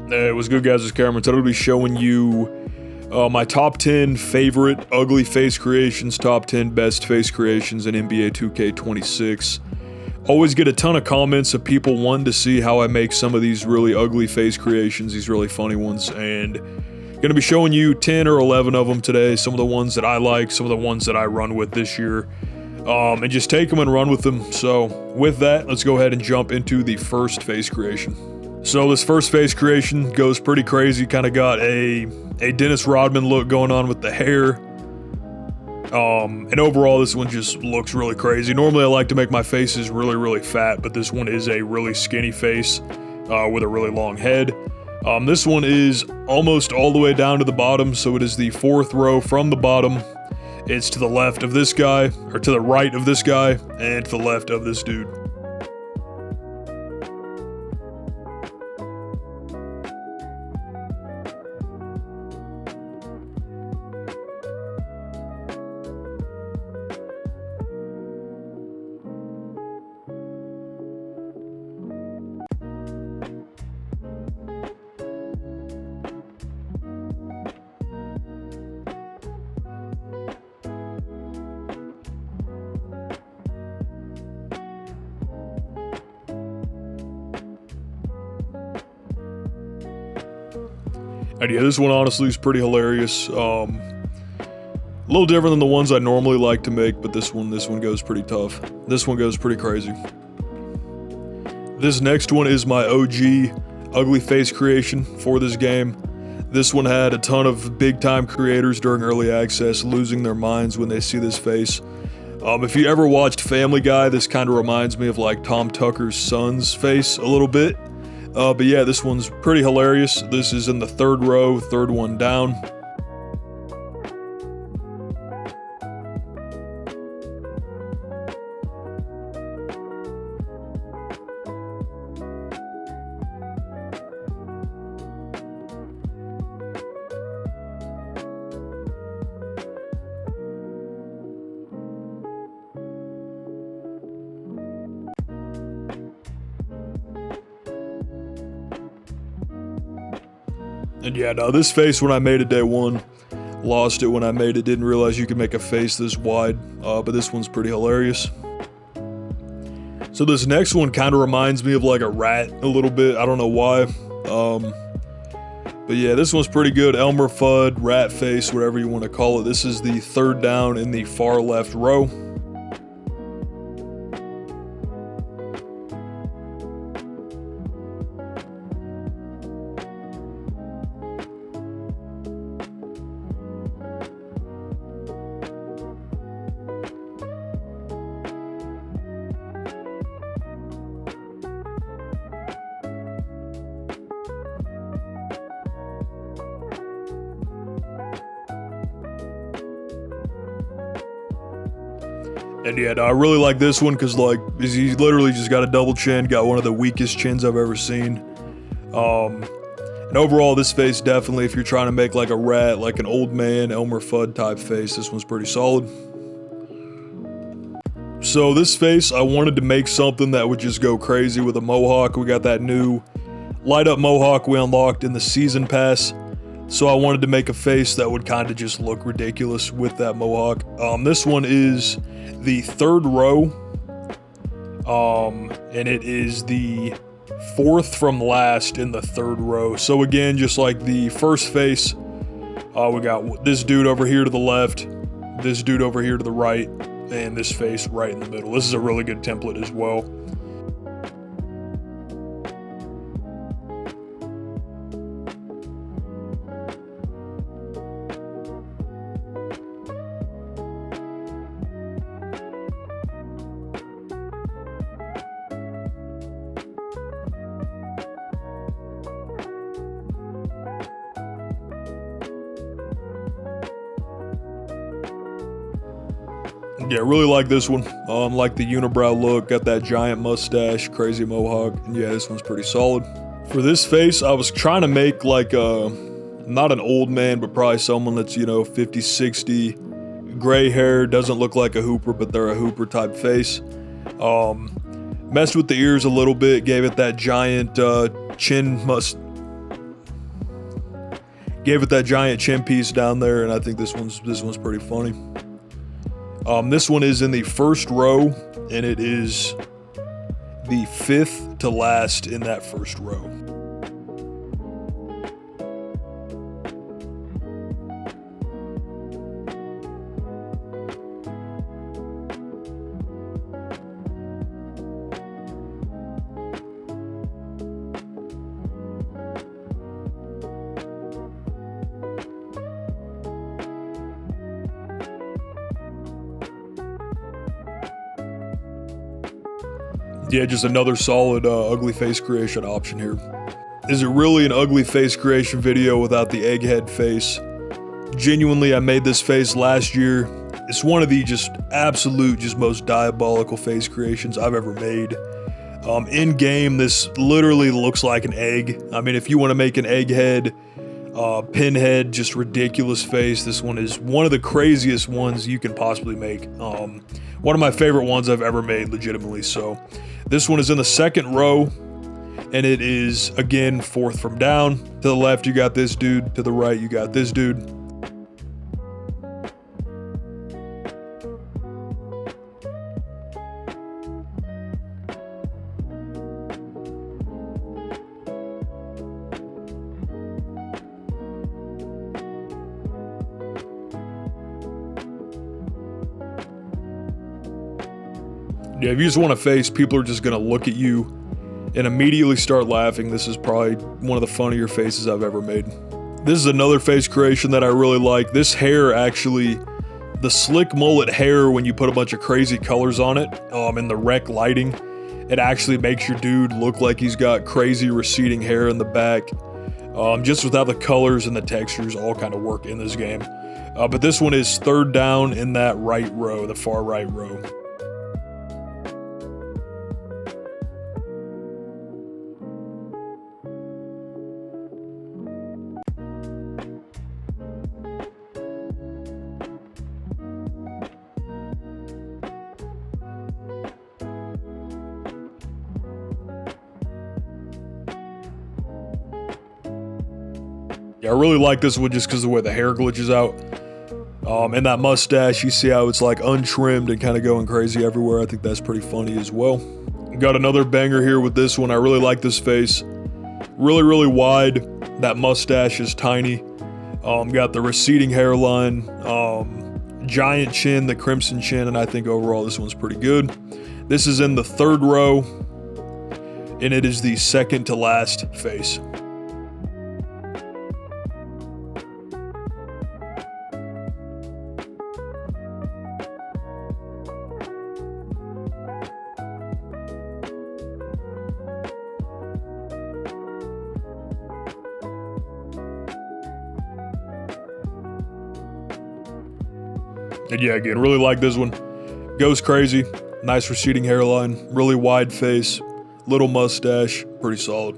Hey, what's good, guys? It's Cahmron. Today I'll be showing you my top 10 favorite ugly face creations, top 10 best face creations in NBA 2K26. Always get a ton of comments of people wanting to see how I make some of these really ugly face creations, these really funny ones, and gonna be showing you 10 or 11 of them today. Some of the ones that I like, some of the ones that I run with this year, and just take them and run with them. So with that, let's go ahead and jump into the first face creation. So this first face creation goes pretty crazy, kind of got a Dennis Rodman look going on with the hair. And overall this one just looks really crazy. Normally I like to make my faces really fat, but this one is a really skinny face with a really long head. This one is almost all the way down to the bottom, so it is the fourth row from the bottom. It's to the left of this guy, or to the right of this guy, and to the left of this dude. And yeah, this one honestly is pretty hilarious. A little different than the ones I normally like to make, but this one goes pretty tough. This one goes pretty crazy. This next one is my OG ugly face creation for this game. This one had a ton of big time creators during early access losing their minds when they see this face. If you ever watched Family Guy, this kind of reminds me of like Tom Tucker's son's face a little bit. But yeah, this one's pretty hilarious. This is in the third row, third one down. And yeah, no, this face when I made it day one, lost it when I made it, didn't realize you could make a face this wide, but this one's pretty hilarious. So this next one kind of reminds me of like a rat a little bit, I don't know why, but yeah, this one's pretty good. Elmer, Fudd, rat face, whatever you want to call it. This is the third down in the far left row. And yeah, no, I really like this one because like he's literally just got a double chin, got one of the weakest chins I've ever seen. And overall this face definitely, if you're trying to make like a rat, like an old man, Elmer Fudd type face, this one's pretty solid. So this face, I wanted to make something that would just go crazy with a Mohawk. We got that new light up Mohawk we unlocked in the season pass. So I wanted to make a face that would kind of just look ridiculous with that Mohawk. This one is the third row, and it is the fourth from last in the third row. So again, just like the first face, we got this dude over here to the left, this dude over here to the right, and this face right in the middle. This is a really good template as well. Yeah, really like this one. Like the unibrow look, got that giant mustache, crazy mohawk, and yeah, this one's pretty solid. For this face, I was trying to make like not an old man, but probably someone that's, you know, 50, 60, gray hair, doesn't look like a hooper, but they're a hooper type face. Messed with the ears a little bit, gave it that giant chin Gave it that giant chin piece down there, and I think this one's pretty funny. This one is in the first row, and it is the 5th to last in that first row. Yeah, just another solid ugly face creation option here. Is it really an ugly face creation video without the Egghead face? Genuinely, I made this face last year. It's one of the just absolute, just most diabolical face creations I've ever made. In game, this literally looks like an egg. I mean, if you want to make an Egghead, pinhead, just ridiculous face, this one is one of the craziest ones you can possibly make. One of my favorite ones I've ever made, legitimately. So this one is in the second row, and it is, again, 4th from down. To the left, you got this dude. To the right, you got this dude. Yeah, if you just want a face, people are just gonna look at you and immediately start laughing. This is probably one of the funnier faces I've ever made. This is another face creation that I really like. This hair actually, the slick mullet hair, when you put a bunch of crazy colors on it, in the rec lighting, it actually makes your dude look like he's got crazy receding hair in the back. Just without the colors and the textures all kind of work in this game. But this one is 3rd down in that right row, the far right row. Yeah, I really like this one just because of the way the hair glitches out. And that mustache, you see how it's like untrimmed and kind of going crazy everywhere. I think that's pretty funny as well. Got another banger here with this one. I really like this face. Really, really wide. That mustache is tiny. Got the receding hairline. Giant chin, the crimson chin, and I think overall this one's pretty good. This is in the 3rd row, and it is the 2nd to last face. And yeah, again, really like this one. Goes crazy. Nice receding hairline. Really wide face. Little mustache. Pretty solid.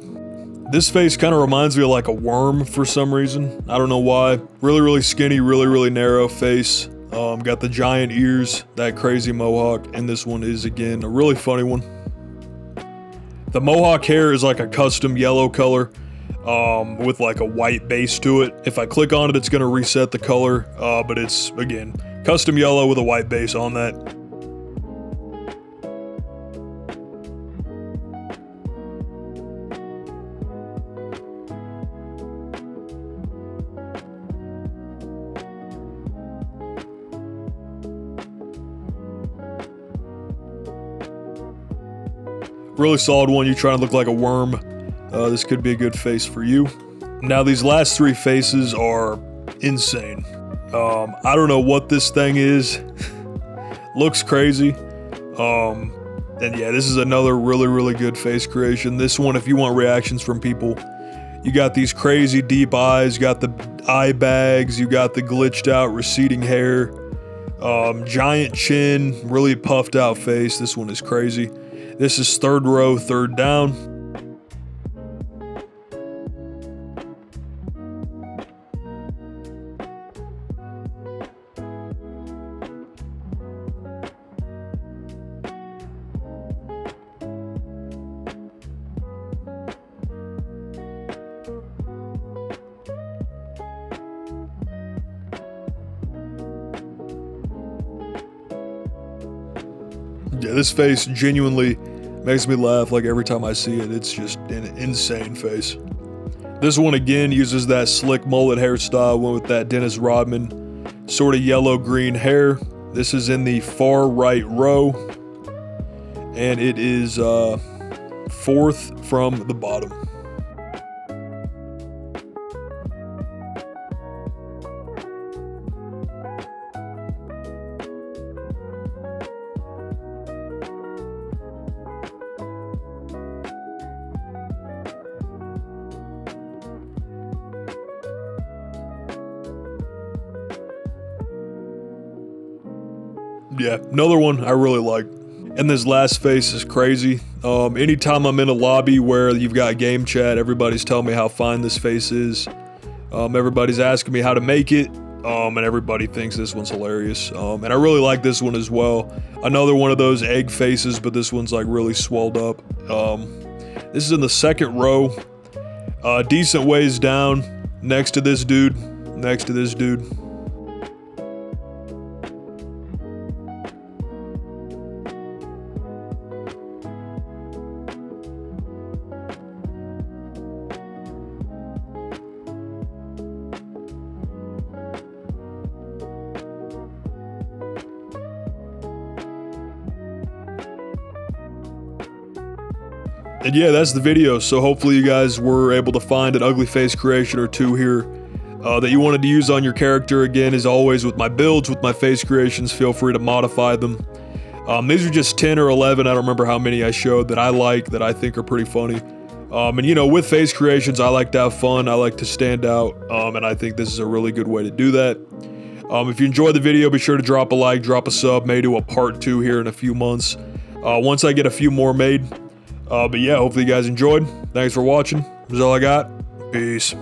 This face kind of reminds me of like a worm for some reason. I don't know why. Really, really skinny. Really, really narrow face. Got the giant ears. That crazy mohawk. And this one is, again, a really funny one. The mohawk hair is like a custom yellow color. With like a white base to it. If I click on it, it's going to reset the color. But it's, again, custom yellow with a white base on that. Really solid one. You trying to look like a worm. This could be a good face for you. Now these last 3 faces are insane. I don't know what this thing is. Looks crazy. And yeah, this is another really, really good face creation. This one, if you want reactions from people, you got these crazy deep eyes, you got the eye bags, you got the glitched out receding hair, giant chin, really puffed out face. This one is crazy. This is 3rd row, 3rd down. Yeah, this face genuinely makes me laugh like every time I see it. It's just an insane face. This one again uses that slick mullet hairstyle, went with that Dennis Rodman sort of yellow-green hair. This is in the far right row, and it is 4th from the bottom. Yeah, another one I really like. And this last face is crazy. Anytime I'm in a lobby where you've got game chat, everybody's telling me how fine this face is. Everybody's asking me how to make it, and everybody thinks this one's hilarious. And I really like this one as well. Another one of those egg faces, but this one's like really swelled up. This is in the 2nd row, decent ways down, next to this dude. And yeah, that's the video. So hopefully you guys were able to find an ugly face creation or two here that you wanted to use on your character. Again, as always, with my builds, with my face creations, feel free to modify them. These are just 10 or 11, I don't remember how many I showed, that I like, that I think are pretty funny. And you know, with face creations, I like to have fun, I like to stand out, and I think this is a really good way to do that. If you enjoyed the video, be sure to drop a like, drop a sub, maybe do a part 2 here in a few months, once I get a few more made. But yeah, hopefully you guys enjoyed. Thanks for watching. That's all I got. Peace.